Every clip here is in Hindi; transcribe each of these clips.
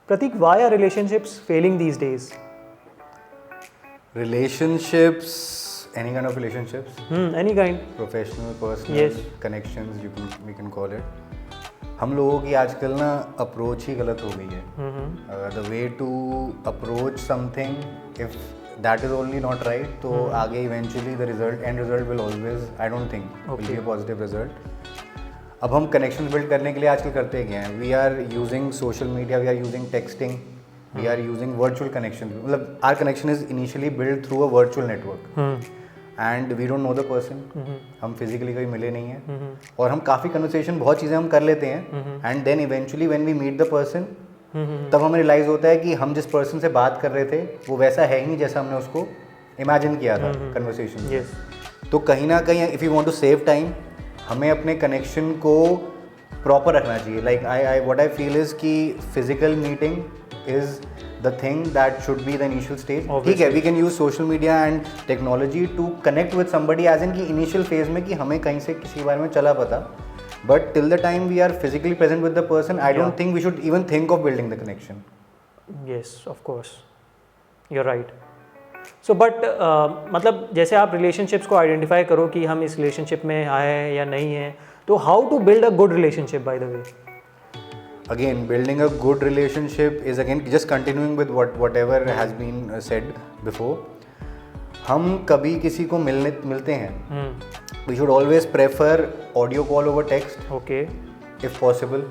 Pratik, why are relationships failing these days? Relationships, any kind of relationships, Any kind. professional, personal, Yes. connections, we can call it. हम लोगों की आजकल ना अप्रोच ही गलत हो गई है. The way to approach something, if that is only not right, तो आगे eventually the result, and result will always, I don't think will be a positive result. अब हम कनेक्शन बिल्ड करने के लिए आजकल करते क्या हैं? We are using social media, we are using texting, we are using virtual connection. मतलब our connection is initially build through a virtual network and we don't know the person. हम फिजिकली कभी मिले नहीं हैं और हम काफ़ी कन्वर्सेशन, बहुत चीज़ें हम कर लेते हैं and then eventually when we meet the person, तब हमें रियलाइज़ होता है कि हम जिस पर्सन से बात कर रहे थे वो वैसा है ही नहीं जैसा हमने उसको इमेजिन किया था कन्वर्सेशन में. तो कहीं ना कहीं if you want to save time, हमें अपने कनेक्शन को प्रॉपर रखना चाहिए. Like I what I feel is कि physical meeting is the thing that should be the initial stage. ठीक है, we can use social media and technology to connect with somebody as in कि initial phase में कि हमें कहीं से किसी के बारे में चला पता, but till the time we are physically present with the person, I don't think we should even think of building the connection. Yes, of course, you're right. So but मतलब जैसे आप relationships को identify करो कि हम इस relationship में आए हैं या नहीं हैं, तो how to build a good relationship, by the way? Again, building a good relationship is again just continuing with whatever has been said before. हम कभी किसी को मिलते हैं, we should always prefer audio call over text. Okay. If possible.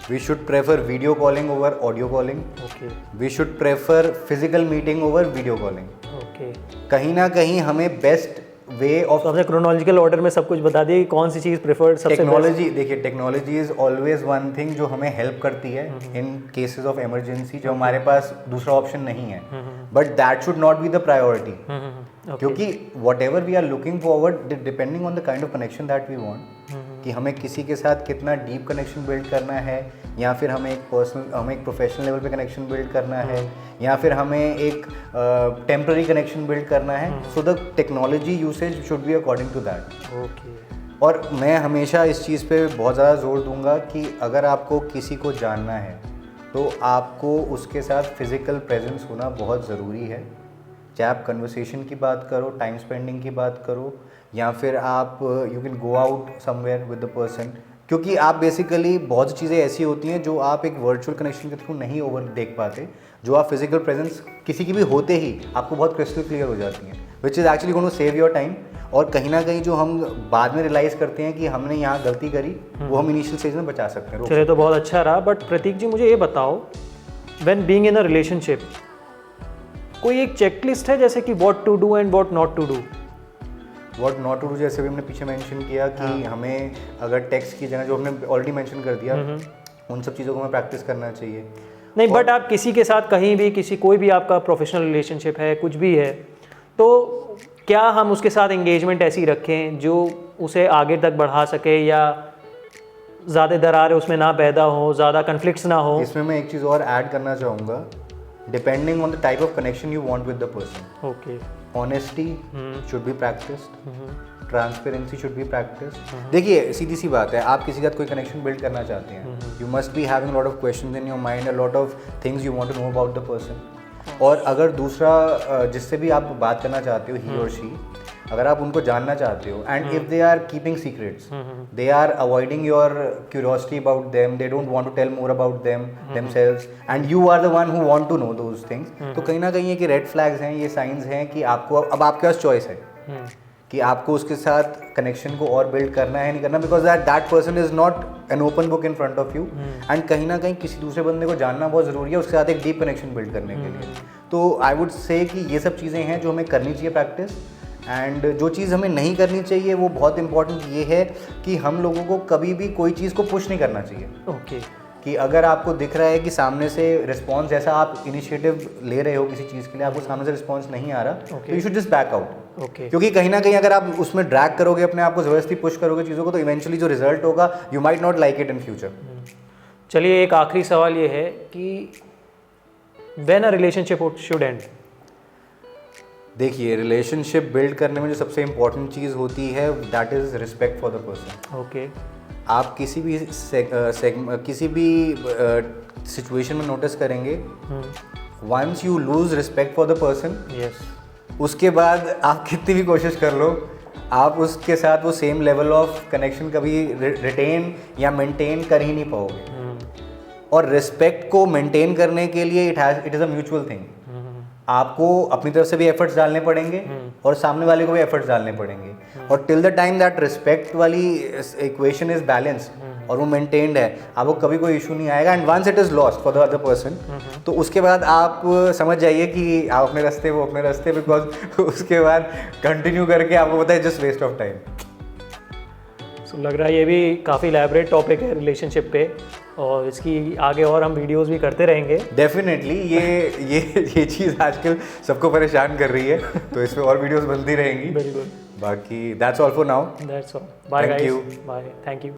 We should prefer video calling over audio calling. Okay. We should prefer physical meeting over video calling. Okay. कहीं ना कहीं हमें बेस्ट वे ऑफ, तो आपने क्रोनोलॉजिकल ऑर्डर में सब कुछ बता दिया कि कौन सी चीज़ प्रेफर्ड सबसे टेक्नोलॉजी. देखिए, technology is always one thing जो हमें हेल्प करती है इन केसेस ऑफ इमरजेंसी, जो हमारे पास दूसरा ऑप्शन नहीं है, but that should not be the priority. क्योंकि whatever we are looking forward, depending on the kind of connection that we want, कि हमें किसी के साथ कितना डीप कनेक्शन बिल्ड करना है, या फिर हमें एक प्रोफेशनल लेवल पे कनेक्शन बिल्ड करना है, या फिर हमें एक टेम्पररी कनेक्शन बिल्ड करना है. So the technology usage should be according to that. Okay. और मैं हमेशा इस चीज़ पे बहुत ज़्यादा जोर दूंगा कि अगर आपको किसी को जानना है तो आपको उसके साथ फिज़िकल प्रेजेंस होना बहुत ज़रूरी है. चाहे आप कन्वर्सेशन की बात करो, टाइम स्पेंडिंग की बात करो, या फिर आप you can go out somewhere with the person. क्योंकि आप बेसिकली बहुत सी चीज़ें ऐसी होती हैं जो आप एक वर्चुअल कनेक्शन के थ्रू नहीं ओवर देख पाते, जो आप फिजिकल प्रेजेंस किसी की भी होते ही आपको बहुत क्रिस्टल क्लियर हो जाती हैं, which is actually going to save your time. और कहीं ना कहीं जो हम बाद में रियलाइज़ करते हैं कि हमने यहाँ गलती करी, वो हम इनिशियल स्टेज में बचा सकते हैं. चलिए, तो बहुत अच्छा रहा. बट प्रतीक जी, मुझे ये बताओ, when being in a relationship, कोई एक चेकलिस्ट है जैसे कि what to do and what not to do? What not to do जैसे भी हमने पीछे मेंशन किया कि हमें अगर टेक्स्ट की जगह, जो हमने ऑलरेडी मेंशन कर दिया, उन सब चीज़ों को हमें प्रैक्टिस करना चाहिए. नहीं, बट आप किसी के साथ कहीं भी, कोई भी आपका प्रोफेशनल रिलेशनशिप है, कुछ भी है, तो क्या हम उसके साथ एंगेजमेंट ऐसी रखें जो उसे आगे तक बढ़ा सके, या ज़्यादा दरारें उसमें ना पैदा हो, ज़्यादा कन्फ्लिक्ट्स ना हो? इसमें मैं एक चीज़ और ऐड करना चाहूँगा, depending on the type of connection you want with the person. Okay. Honesty should be practised, transparency should be practised. देखिए, सीधी सी बात है, आप किसी के साथ कोई कनेक्शन बिल्ड करना चाहते हैं, you must be having lot of questions in your mind, a lot of things you want to know about the person. और अगर दूसरा जिससे भी आप बात करना चाहते हो, ही और शी, अगर आप उनको जानना चाहते हो, and if they are keeping secrets, they are avoiding your curiosity about them, they don't want to tell more about them themselves, and you are the one who want to know those things, तो कहीं ना कहीं ये कि रेड फ्लैग्स हैं, ये साइंस हैं कि आपको अब आपके पास चॉइस है कि आपको उसके साथ कनेक्शन को और बिल्ड करना है नहीं करना, because that person is not an open book in front of you. And कहीं ना कहीं किसी दूसरे बंदे को जानना बहुत ज़रूरी है उसके साथ एक डीप कनेक्शन बिल्ड करने के लिए. तो आई वुड से कि ये सब चीज़ें हैं जो हमें करनी चाहिए प्रैक्टिस. एंड जो चीज़ हमें नहीं करनी चाहिए वो बहुत इंपॉर्टेंट ये है कि हम लोगों को कभी भी कोई चीज़ को पुश नहीं करना चाहिए. ओके. कि अगर आपको दिख रहा है कि सामने से रिस्पॉन्स, जैसा आप इनिशिएटिव ले रहे हो किसी चीज़ के लिए, आपको सामने से रिस्पॉन्स नहीं आ रहा, तो you should just back out. Okay. क्योंकि कहीं ना कहीं अगर आप उसमें ड्रैग करोगे अपने आप को, ज़बरदस्ती पुश करोगे चीज़ों को, तो इवेंचुअली जो रिजल्ट होगा, you might not like it in future. चलिए, एक आखिरी सवाल ये है कि when a relationship should end? देखिए, रिलेशनशिप बिल्ड करने में जो सबसे इम्पोर्टेंट चीज़ होती है, that is respect for the person. Okay. आप किसी भी किसी भी सिचुएशन में नोटिस करेंगे, once you lose respect for the person, yes, उसके बाद आप कितनी भी कोशिश कर लो, आप उसके साथ वो सेम लेवल ऑफ कनेक्शन कभी रिटेन या मेंटेन कर ही नहीं पाओगे। और रिस्पेक्ट को मेंटेन करने के लिए it is a mutual thing. आपको अपनी तरफ से भी एफर्ट्स डालने पड़ेंगे और सामने वाले को भी एफर्ट्स डालने पड़ेंगे, और till the time that respect वाली इक्वेशन इज बैलेंस और वो मेंटेन्ड है, आपको कभी कोई इशू नहीं आएगा। And once it is lost for the other person, तो उसके बाद आप समझ जाइए कि आप अपने रास्ते, वो अपने रास्ते, बिकॉज उसके बाद कंटिन्यू करके आपको पता है जस्ट वेस्ट ऑफ टाइम। सो लग रहा है ये भी काफ़ी इलैबोरेट टॉपिक है रिलेशनशिप पे, और इसकी आगे और हम वीडियोस भी करते रहेंगे। डेफिनेटली ये चीज़ आजकल सबको परेशान कर रही है, तो इस पे और वीडियोस बनती रहेंगी। बिल्कुल। बाकी that's all for now. That's all, bye Thank guys, you. Bye, thank you.